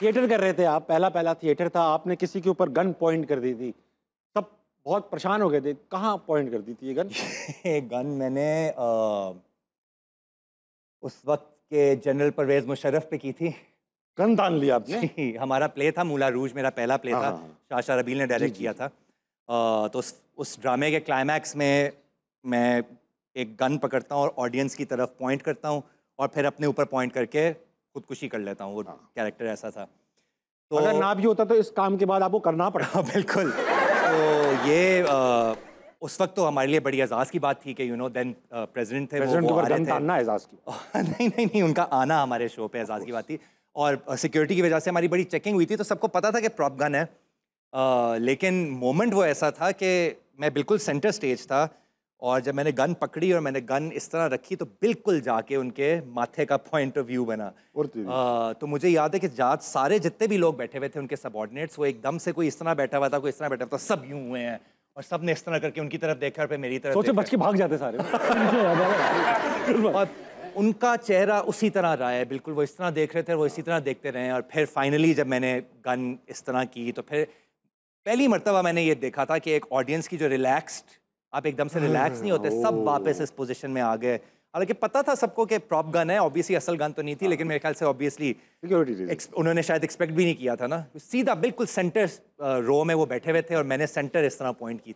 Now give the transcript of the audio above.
Theatre कर रहे थे आप, पहला पहला थिएटर था, आपने किसी के ऊपर गन पॉइंट कर दी थी, सब बहुत परेशान हो गए थे। कहाँ पॉइंट कर दी थी ये गन? ये गन मैंने उस वक्त के जनरल परवेज मुशर्रफ पे की थी। गन तान लिया आपने? जी, हमारा प्ले था मूला रूज, मेरा पहला प्ले हाँ था, हाँ हाँ। शाह रबील ने डायरेक्ट किया था। तो उस ड्रामे के क्लाइमैक्स में मैं एक गन पकड़ता हूँ और ऑडियंस की तरफ पॉइंट करता हूँ और फिर अपने ऊपर पॉइंट करके खुदकुशी कर लेता हूँ। वो कैरेक्टर ऐसा था। तो अगर ना भी होता तो इस काम के बाद आपको करना पड़ा। बिल्कुल। तो ये उस वक्त तो हमारे लिए बड़ी एजाज़ की बात थी कि देन प्रेसिडेंट थे, प्रेसिडेंट के वो आ ऊपर रहे गन थे। तानना एजाज की। नहीं नहीं नहीं, उनका आना हमारे शो पे एजाज़ की बात थी। और सिक्योरिटी की वजह से हमारी बड़ी चेकिंग हुई थी, तो सबको पता था कि प्रॉप गन है। लेकिन मोमेंट वो ऐसा था कि मैं बिल्कुल सेंटर स्टेज था और जब मैंने गन पकड़ी और मैंने गन इस तरह रखी तो बिल्कुल जाके उनके माथे का पॉइंट ऑफ व्यू बना। तो मुझे याद है कि सारे जितने भी लोग बैठे हुए थे उनके सबऑर्डिनेट्स, वो एकदम से कोई इस तरह बैठा हुआ था, कोई इस तरह बैठा हुआ था, सब यूं हुए हैं और सब ने इस तरह करके उनकी तरफ देखा और फिर मेरी तरफ सोचे देखा। बच के भाग जाते सारे। और उनका चेहरा उसी तरह रहा है, बिल्कुल वो इस तरह देख रहे थे, वो इसी तरह देखते रहे। और फिर फाइनली जब मैंने गन इस तरह की तो फिर पहली मर्तबा मैंने ये देखा था कि एक ऑडियंस की जो रिलैक्स्ड, आप एकदम से रिलैक्स नहीं होते, सब वापस इस पोजीशन में आ गए। हालांकि पता था सबको कि प्रॉप गन है, ऑब्वियसली असल गन तो नहीं थी, लेकिन मेरे ख्याल से ऑब्वियसली उन्होंने शायद एक्सपेक्ट भी नहीं किया था ना। सीधा बिल्कुल सेंटर रो में वो बैठे हुए थे और मैंने सेंटर इस तरह पॉइंट की